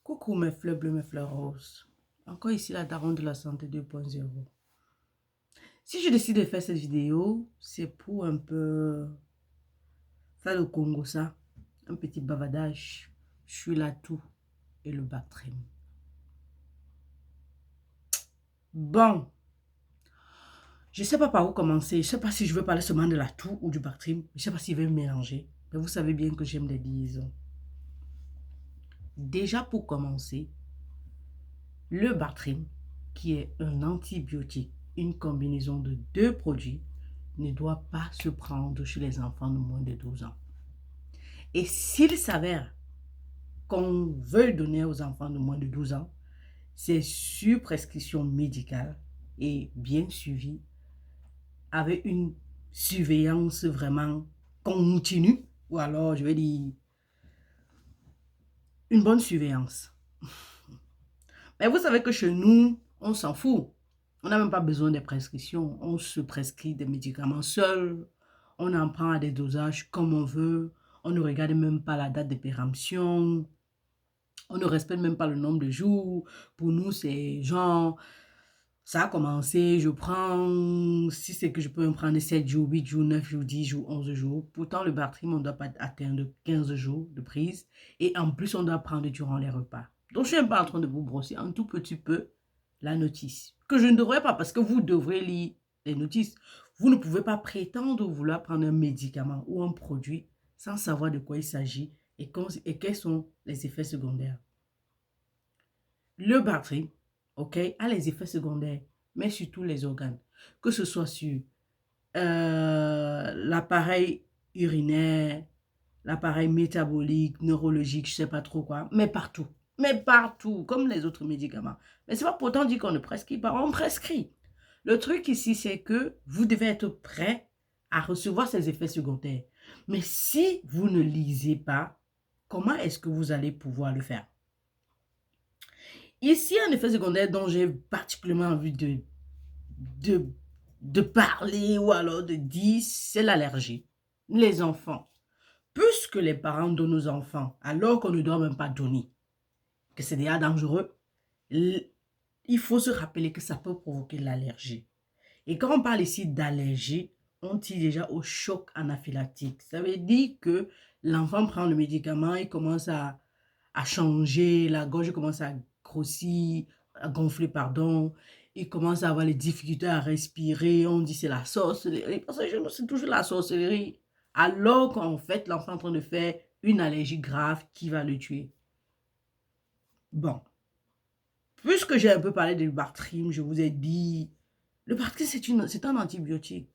Coucou mes fleurs bleues, mes fleurs roses. Encore ici la daronne de la santé 2.0. Si je décide de faire cette vidéo, c'est pour un peu faire le Congo ça. Un petit bavardage sur la toux et le Bactrim. Bon, je ne sais pas par où commencer. Je ne sais pas si je veux parler seulement de la toux ou du Bactrim. Je ne sais pas s'il va me mélanger. Mais vous savez bien que j'aime les liaisons. Déjà pour commencer, le Bactrim, qui est un antibiotique, une combinaison de deux produits, ne doit pas se prendre chez les enfants de moins de 12 ans. Et s'il s'avère qu'on veut donner aux enfants de moins de 12 ans, c'est sur prescription médicale et bien suivi, avec une surveillance vraiment continue, ou alors je vais dire une bonne surveillance. Mais vous savez que chez nous, on s'en fout. On n'a même pas besoin des prescriptions. On se prescrit des médicaments seuls. On en prend à des dosages comme on veut. On ne regarde même pas la date de péremption. On ne respecte même pas le nombre de jours. Pour nous, c'est genre, ça a commencé, je prends, si c'est que je peux me prendre 7 jours, 8 jours, 9 jours, 10 jours, 11 jours. Pourtant, le Bactrim, on ne doit pas atteindre 15 jours de prise. Et en plus, on doit prendre durant les repas. Donc, je suis un peu en train de vous brosser un tout petit peu la notice. Que je ne devrais pas, parce que vous devrez lire les notices. Vous ne pouvez pas prétendre vouloir prendre un médicament ou un produit sans savoir de quoi il s'agit et quels sont les effets secondaires. Le Bactrim, ok, a les effets secondaires, mais sur tous les organes. Que ce soit sur l'appareil urinaire, l'appareil métabolique, neurologique, je ne sais pas trop quoi, mais partout. Mais partout, comme les autres médicaments. Mais ce n'est pas pourtant dire qu'on ne prescrit pas, on prescrit. Le truc ici, c'est que vous devez être prêt à recevoir ces effets secondaires. Mais si vous ne lisez pas, comment est-ce que vous allez pouvoir le faire? Ici, un effet secondaire dont j'ai particulièrement envie de parler ou alors de dire, c'est l'allergie. Les enfants. Puisque les parents donnent aux enfants, alors qu'on ne doit même pas donner, que c'est déjà dangereux, il faut se rappeler que ça peut provoquer l'allergie. Et quand on parle ici d'allergie, on tire déjà au choc anaphylactique. Ça veut dire que l'enfant prend le médicament, il commence à changer, la gorge commence à grossir, à gonfler, pardon. Il commence à avoir les difficultés à respirer. On dit c'est la sorcellerie. Parce que c'est toujours la sorcellerie. Alors qu'en fait, l'enfant est en train de faire une allergie grave qui va le tuer. Bon. Puisque j'ai un peu parlé du Bactrim, je vous ai dit, le Bactrim, c'est un antibiotique.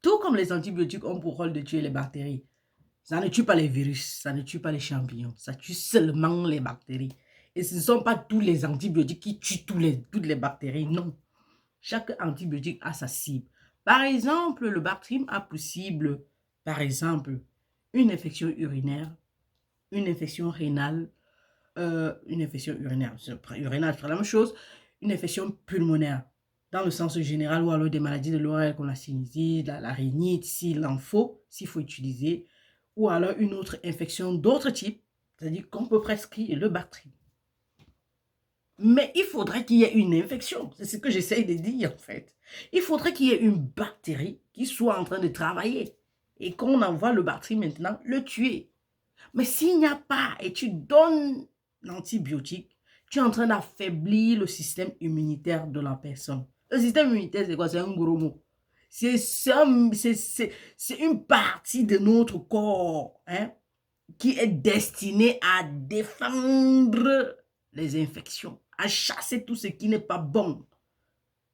Tout comme les antibiotiques ont pour rôle de tuer les bactéries. Ça ne tue pas les virus, ça ne tue pas les champignons, ça tue seulement les bactéries. Et ce ne sont pas tous les antibiotiques qui tuent toutes les bactéries, non. Chaque antibiotique a sa cible. Par exemple, le Bactrim a pour cible, par exemple, une infection urinaire, une infection rénale, une infection urinaire, c'est la même chose, une infection pulmonaire, dans le sens général, ou alors des maladies de l'oreille comme la sinusite, la rhinite, s'il en faut, s'il faut utiliser, ou alors une autre infection d'autre type, c'est-à-dire qu'on peut prescrire le Bactrim. Mais il faudrait qu'il y ait une infection. C'est ce que j'essaye de dire en fait. Il faudrait qu'il y ait une bactérie qui soit en train de travailler et qu'on envoie le Bactrim maintenant le tuer. Mais s'il n'y a pas et tu donnes l'antibiotique, tu es en train d'affaiblir le système immunitaire de la personne. Le système immunitaire, c'est quoi? C'est un gros mot. C'est une partie de notre corps hein, qui est destinée à défendre les infections, à chasser tout ce qui n'est pas bon.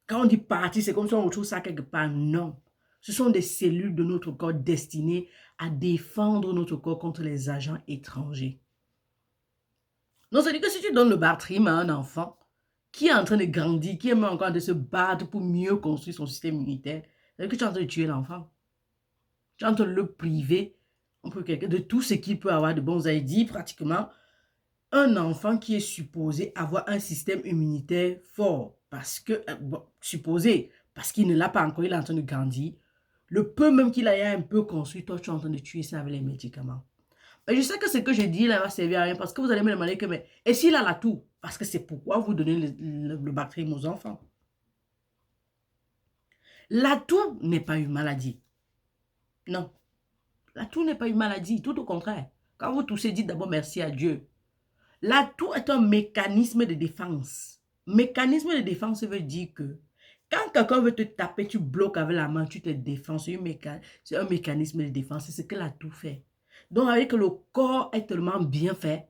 Quand on dit partie, c'est comme si on retrouve ça quelque part. Non. Ce sont des cellules de notre corps destinées à défendre notre corps contre les agents étrangers. Donc, ça veut dire que si tu donnes le Bactrim à un enfant qui est en train de grandir, qui est même encore en train de se battre pour mieux construire son système immunitaire, ça veut dire que tu es en train de tuer l'enfant. Tu es en train de le priver de tout ce qu'il peut avoir de bon. Vous avez dit pratiquement un enfant qui est supposé avoir un système immunitaire fort, parce que, supposé, parce qu'il ne l'a pas encore, il est en train de grandir, le peu même qu'il ait un peu construit, toi tu es en train de tuer ça avec les médicaments. Et je sais que ce que je dis là va servir à rien parce que vous allez me demander que, mais, et s'il a l'atout? Parce que c'est pourquoi vous donnez le Bactrim aux enfants. L'atout n'est pas une maladie. Non, l'atout n'est pas une maladie, tout au contraire. Quand vous toussez, dites d'abord merci à Dieu. L'atout est un mécanisme de défense. Mécanisme de défense veut dire que quand quelqu'un veut te taper, tu bloques avec la main, tu te défends. C'est un mécanisme de défense. C'est ce que l'atout fait. Donc, avec le corps est tellement bien fait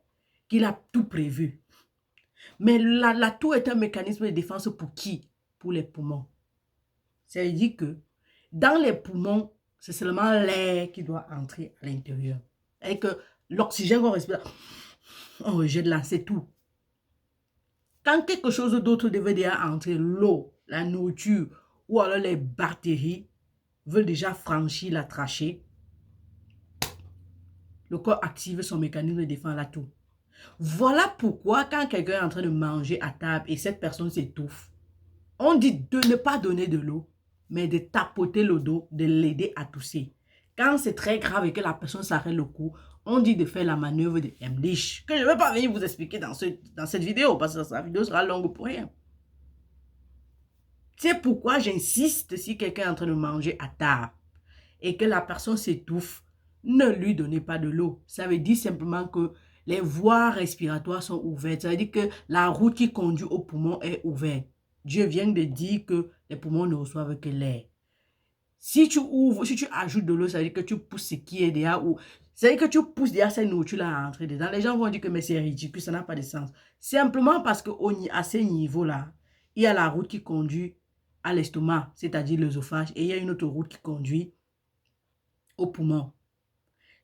qu'il a tout prévu. Mais l'atout est un mécanisme de défense pour qui? Pour les poumons. Ça veut dire que dans les poumons, c'est seulement l'air qui doit entrer à l'intérieur. Et que l'oxygène qu'on respire, on rejette là, c'est tout. Quand quelque chose d'autre devait déjà entrer, l'eau, la nourriture ou alors les bactéries veulent déjà franchir la trachée, le corps active son mécanisme de défense à tout. Voilà pourquoi quand quelqu'un est en train de manger à table et cette personne s'étouffe, on dit de ne pas donner de l'eau, mais de tapoter le dos, de l'aider à tousser. Quand c'est très grave et que la personne s'arrête le coup, on dit de faire la manœuvre de Heimlich, que je ne vais pas venir vous expliquer dans cette vidéo, parce que cette vidéo sera longue pour rien. C'est pourquoi j'insiste, si quelqu'un est en train de manger à table et que la personne s'étouffe, ne lui donnez pas de l'eau. Ça veut dire simplement que les voies respiratoires sont ouvertes. Ça veut dire que la route qui conduit au poumon est ouverte. Dieu vient de dire que les poumons ne reçoivent que l'air. Si tu ouvres, si tu ajoutes de l'eau, ça veut dire que tu pousses ce qui est derrière ou ça veut dire que tu pousses derrière cette nourriture-là à entrer dedans. Les gens vont dire que mais c'est ridicule, ça n'a pas de sens. Simplement parce qu'à ce niveau-là, il y a la route qui conduit à l'estomac, c'est-à-dire l'œsophage, et il y a une autre route qui conduit au poumon.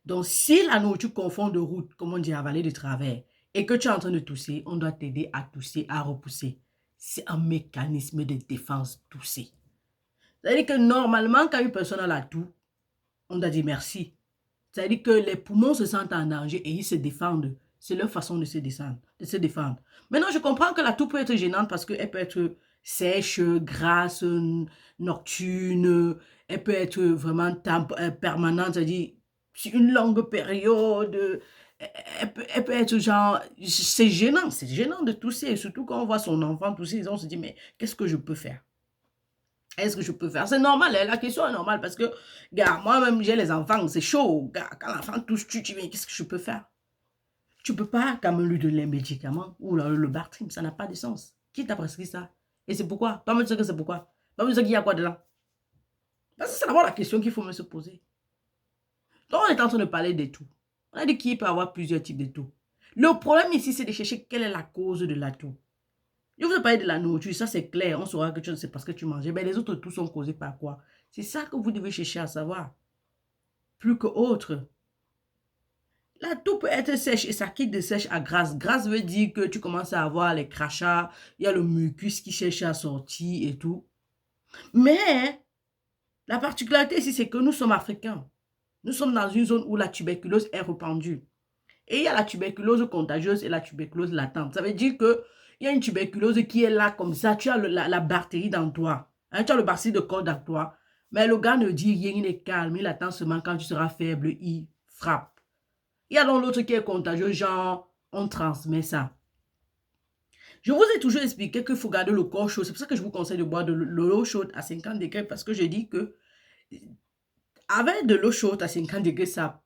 Donc, si la nourriture confond de route, comme on dit, avaler de travers, et que tu es en train de tousser, on doit t'aider à tousser, à repousser. C'est un mécanisme de défense tousser. C'est-à-dire que normalement, quand une personne a la toux, on doit dire merci. C'est-à-dire que les poumons se sentent en danger et ils se défendent. C'est leur façon de se défendre. Maintenant, je comprends que la toux peut être gênante parce qu'elle peut être sèche, grasse, nocturne, elle peut être vraiment permanente, c'est-à-dire sur une longue période. Elle peut être genre, c'est gênant de tousser, surtout quand on voit son enfant tousser, on se dit, mais qu'est-ce que je peux faire? Est-ce que je peux faire? C'est normal, la question est normale parce que, gars, moi-même, j'ai les enfants, c'est chaud. Gars, quand l'enfant touche, tu dis, mais qu'est-ce que je peux faire? Tu ne peux pas quand même lui donner les médicaments ou le Bactrim, ça n'a pas de sens. Qui t'a prescrit ça? Et c'est pourquoi? Pas me dire que c'est pourquoi. Pas me dire qu'il y a quoi dedans. Parce que c'est d'abord la question qu'il faut me se poser. Donc, on est en train de parler de tout. On a dit qu'il peut y avoir plusieurs types de tout. Le problème ici, c'est de chercher quelle est la cause de la toux. Je vous ai parlé de la nourriture, ça c'est clair, on saura que c'est parce que tu mangeais. Mais les autres tous sont causés par quoi? C'est ça que vous devez chercher à savoir. Plus que autre. La toux peut être sèche et ça quitte de sèche à grasse. Grasse veut dire que tu commences à avoir les crachats, il y a le mucus qui cherche à sortir et tout. Mais la particularité ici, c'est que nous sommes africains. Nous sommes dans une zone où la tuberculose est répandue. Et il y a la tuberculose contagieuse et la tuberculose latente. Ça veut dire que il y a une tuberculose qui est là comme ça. Tu as la bactérie dans toi. Hein, tu as le bacille de corps dans toi. Mais le gars ne dit rien, il est calme. Il attend seulement quand tu seras faible, il frappe. Il y a donc l'autre qui est contagieux, genre, on transmet ça. Je vous ai toujours expliqué qu'il faut garder le corps chaud. C'est pour ça que je vous conseille de boire de l'eau chaude à 50 degrés. Parce que je dis que avec de l'eau chaude à 50 degrés, ça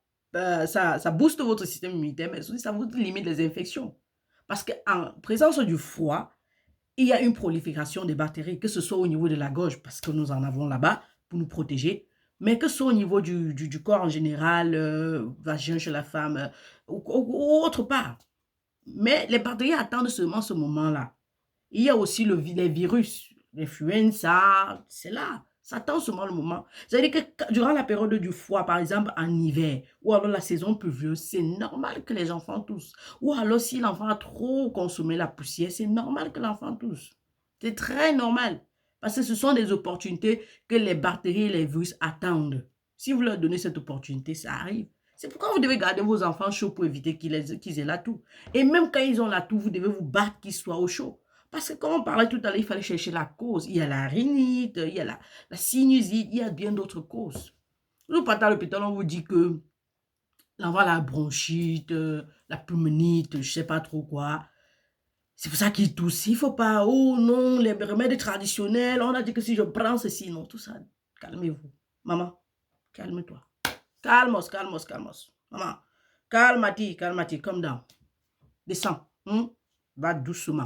booste votre système immunitaire, mais aussi ça vous limite les infections. Parce qu'en présence du froid, il y a une prolifération des bactéries, que ce soit au niveau de la gorge, parce que nous en avons là-bas pour nous protéger, mais que ce soit au niveau du corps en général, vagin chez la femme, ou autre part. Mais les bactéries attendent seulement ce moment-là. Il y a aussi les virus, l'influenza, c'est là. Ça attend seulement le moment. C'est-à-dire que durant la période du froid, par exemple en hiver, ou alors la saison pluvieuse, c'est normal que les enfants toussent. Ou alors si l'enfant a trop consommé la poussière, c'est normal que l'enfant tousse. C'est très normal. Parce que ce sont des opportunités que les bactéries et les virus attendent. Si vous leur donnez cette opportunité, ça arrive. C'est pourquoi vous devez garder vos enfants chauds pour éviter qu'ils aient la toux. Et même quand ils ont la toux, vous devez vous battre qu'ils soient au chaud. Parce que comme on parlait tout à l'heure, il fallait chercher la cause. Il y a la rhinite, il y a la sinusite, il y a bien d'autres causes. Nous partons à l'hôpital, on vous dit que L'enfant a la bronchite, la pneumonite, je sais pas trop quoi. C'est pour ça qu'il tousse. Il faut pas, oh non, les remèdes traditionnels, on a dit que si je prends ceci, non, tout ça. Calmez-vous. Maman, calme-toi. Calmos, calmos, calmos. Maman, calmati, calmati, comme down. Descends. Va doucement.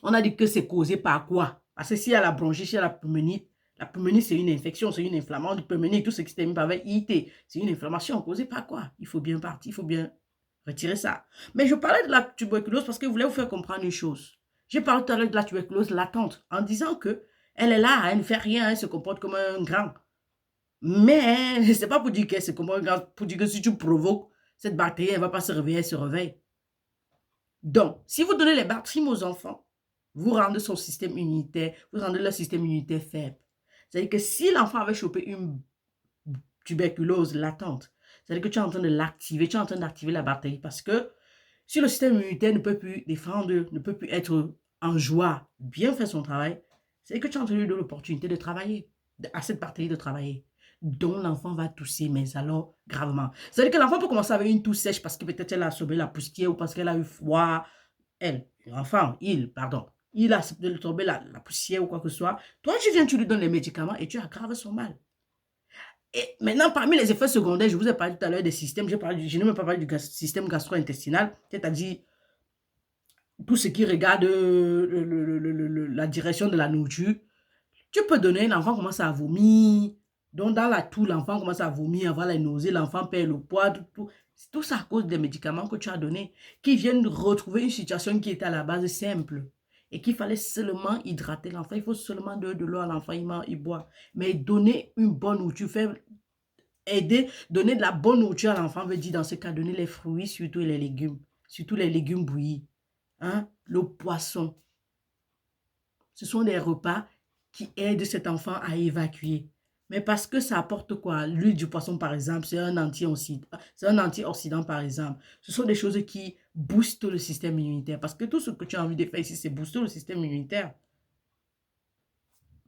On a dit que c'est causé par quoi? Parce que s'il y a la bronchite, s'il y a la pneumonie, c'est une infection, c'est une inflammation. La pneumonie, tout ce qui se termine par IT, c'est une inflammation causée par quoi? Il faut bien partir, il faut bien retirer ça. Mais je parlais de la tuberculose parce que je voulais vous faire comprendre une chose. J'ai parlé tout à l'heure de la tuberculose latente en disant que elle est là, elle ne fait rien, elle se comporte comme un grand. Mais c'est pas pour dire qu'elle se comporte comme un grand, pour dire que si tu provoques cette bactérie, elle ne va pas se réveiller, elle se réveille. Donc, si vous donnez les bactéries aux enfants, vous rendez son système immunitaire, vous rendez leur système immunitaire faible. C'est-à-dire que si l'enfant avait chopé une tuberculose latente, c'est-à-dire que tu es en train de l'activer, tu es en train d'activer la bactérie parce que si le système immunitaire ne peut plus défendre, ne peut plus être en joie, bien faire son travail, c'est que tu es en train de lui donner l'opportunité de travailler, à cette bactérie de travailler. Donc l'enfant va tousser, mais alors gravement. C'est-à-dire que l'enfant peut commencer avec une toux sèche parce que peut-être elle a absorbé la poussière ou parce qu'elle a eu froid. Il a absorbé la poussière ou quoi que ce soit. Toi, tu lui donnes les médicaments et tu aggraves son mal. Et maintenant, parmi les effets secondaires, je vous ai parlé tout à l'heure des systèmes, je n'ai même pas parlé du système gastro-intestinal, c'est-à-dire tout ce qui regarde la direction de la nourriture. Tu peux donner, l'enfant commence à vomir. Donc, dans la toux, l'enfant commence à vomir, avoir les nausées, l'enfant perd le poids, tout ça à cause des médicaments que tu as donnés, qui viennent retrouver une situation qui était à la base simple et qu'il fallait seulement hydrater l'enfant. Il faut seulement donner de l'eau à l'enfant, il boit. Mais donner une bonne nourriture, aider, donner de la bonne nourriture à l'enfant veut dire dans ce cas, donner les fruits, surtout les légumes bouillis, le poisson. Ce sont des repas qui aident cet enfant à évacuer. Mais parce que ça apporte quoi? L'huile du poisson, par exemple, c'est un antioxydant, par exemple. Ce sont des choses qui boostent le système immunitaire. Parce que tout ce que tu as envie de faire ici, c'est booster le système immunitaire.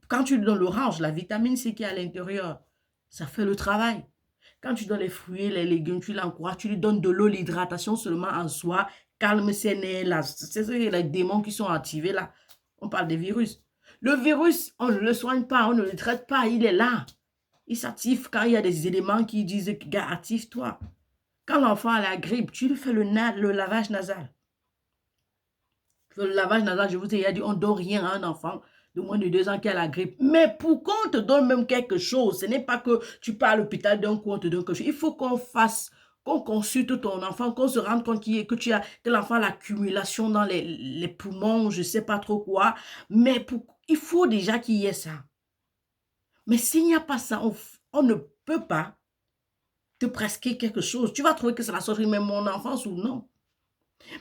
Quand tu donnes l'orange, la vitamine C qui est à l'intérieur, ça fait le travail. Quand tu donnes les fruits, les légumes, tu l'encourages, tu lui donnes de l'eau, l'hydratation seulement en soi, calme ses nerfs, là. C'est les démons qui sont activés là. On parle des virus. Le virus, on ne le soigne pas, on ne le traite pas, il est là. Il s'active quand il y a des éléments qui disent, gars, active-toi. Quand l'enfant a la grippe, tu lui fais le lavage nasal. Le lavage nasal, je vous ai dit, on ne donne rien à un enfant de moins de 2 ans qui a la grippe. Mais pour qu'on te donne même quelque chose, ce n'est pas que tu pars à l'hôpital d'un coup, on te donne quelque chose. Il faut qu'on consulte ton enfant, qu'on se rende compte que l'enfant a l'accumulation dans les poumons, je ne sais pas trop quoi. Mais il faut déjà qu'il y ait ça. Mais s'il n'y a pas ça, on ne peut pas te prescrire quelque chose. Tu vas trouver que c'est la sortie même mon enfance ou non.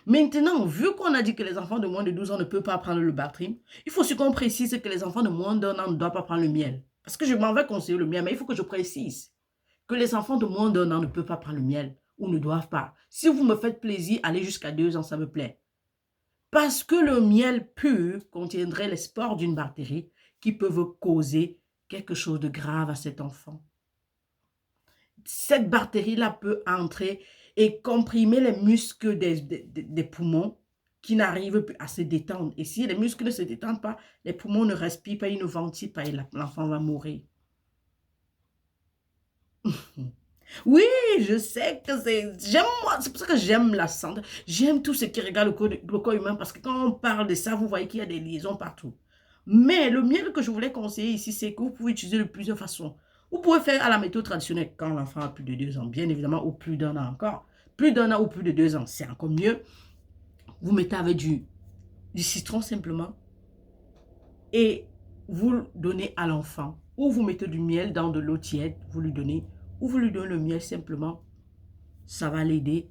Maintenant, vu qu'on a dit que les enfants de moins de 12 ans ne peuvent pas prendre le Bactrim, il faut aussi qu'on précise que les enfants de moins d'1 an ne doivent pas prendre le miel. Parce que je m'en vais conseiller le miel, mais il faut que je précise que les enfants de moins d'1 an ne peuvent pas prendre le miel ou ne doivent pas. Si vous me faites plaisir, allez jusqu'à 2 ans, ça me plaît. Parce que le miel pur contiendrait les spores d'une bactérie qui peuvent causer quelque chose de grave à cet enfant. Cette bactérie-là peut entrer et comprimer les muscles des poumons qui n'arrivent plus à se détendre. Et si les muscles ne se détendent pas, les poumons ne respirent pas, ils ne ventilent pas et l'enfant va mourir. Oui, je sais que c'est pour ça que j'aime la santé. J'aime tout ce qui regarde le corps humain parce que quand on parle de ça, vous voyez qu'il y a des liaisons partout. Mais le miel que je voulais conseiller ici, c'est que vous pouvez utiliser de plusieurs façons. Vous pouvez faire à la méthode traditionnelle quand l'enfant a plus de 2 ans, bien évidemment, ou plus d'1 an encore. Plus d'1 an ou plus de 2 ans, c'est encore mieux. Vous mettez avec du citron simplement et vous le donnez à l'enfant. Ou vous mettez du miel dans de l'eau tiède, vous lui donnez, ou vous lui donnez le miel simplement. Ça va l'aider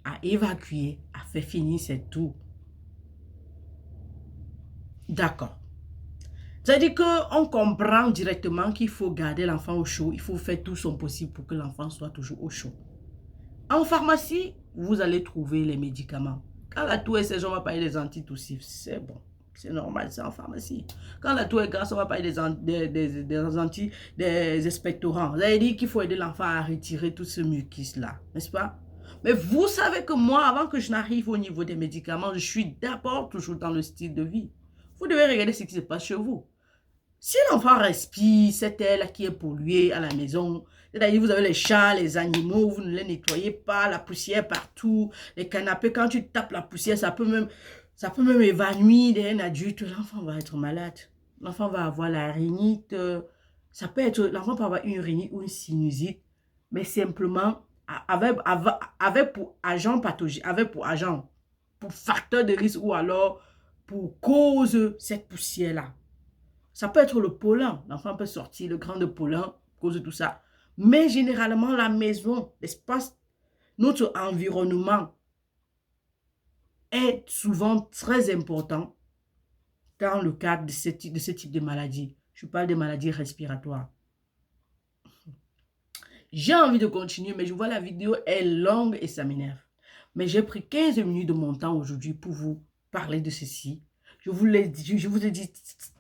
à évacuer, à faire finir cette toux. D'accord. C'est-à-dire qu'on comprend directement qu'il faut garder l'enfant au chaud. Il faut faire tout son possible pour que l'enfant soit toujours au chaud. En pharmacie, vous allez trouver les médicaments. Quand la toux est saison, on va parler des antitoussifs. C'est bon. C'est normal, c'est en pharmacie. Quand la toux est grasse, on va parler des expectorants. Vous avez dit qu'il faut aider l'enfant à retirer tout ce mucus-là, n'est-ce pas? Mais vous savez que moi, avant que je n'arrive au niveau des médicaments, je suis d'abord toujours dans le style de vie. Vous devez regarder ce qui se passe chez vous. Si l'enfant respire cette air-là qui est polluée à la maison, c'est-à-dire vous avez les chats, les animaux, vous ne les nettoyez pas, la poussière partout, les canapés, quand tu tapes la poussière, ça peut même évanouir un adulte, l'enfant va être malade. L'enfant va avoir la rhinite, ça peut être, l'enfant peut avoir une rhinite ou une sinusite, mais simplement avec pour agent pathogène, pour facteur de risque ou alors pour cause cette poussière-là. Ça peut être le pollen. L'enfant peut sortir le grand de pollen à cause de tout ça. Mais généralement, la maison, l'espace, notre environnement est souvent très important dans le cadre de ce type de maladie. Je parle des maladies respiratoires. J'ai envie de continuer, mais je vois la vidéo est longue et ça m'énerve. Mais j'ai pris 15 minutes de mon temps aujourd'hui pour vous parler de ceci. Je vous ai dit,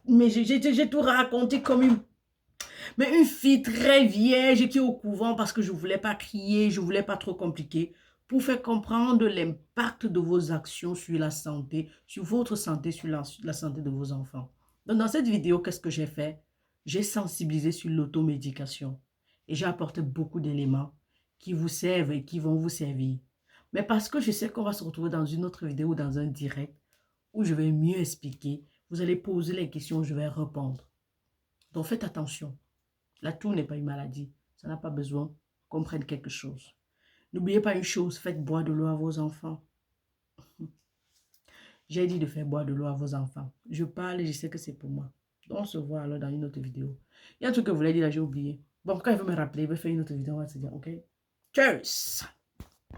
mais j'ai tout raconté comme une fille très vierge qui est au couvent parce que je ne voulais pas crier, je ne voulais pas trop compliquer, pour faire comprendre l'impact de vos actions sur la santé, sur votre santé, sur la santé de vos enfants. Donc, dans cette vidéo, qu'est-ce que j'ai fait? J'ai sensibilisé sur l'automédication et j'ai apporté beaucoup d'éléments qui vous servent et qui vont vous servir. Mais parce que je sais qu'on va se retrouver dans une autre vidéo, dans un direct, où je vais mieux expliquer, vous allez poser les questions, je vais répondre. Donc, faites attention. La toux n'est pas une maladie. Ça n'a pas besoin qu'on prenne quelque chose. N'oubliez pas une chose, faites boire de l'eau à vos enfants. J'ai dit de faire boire de l'eau à vos enfants. Je parle et je sais que c'est pour moi. Donc, on se voit alors dans une autre vidéo. Il y a un truc que vous voulez dire là, j'ai oublié. Bon, quand il veut me rappeler, il veut faire une autre vidéo, on va se dire, ok? Cheers!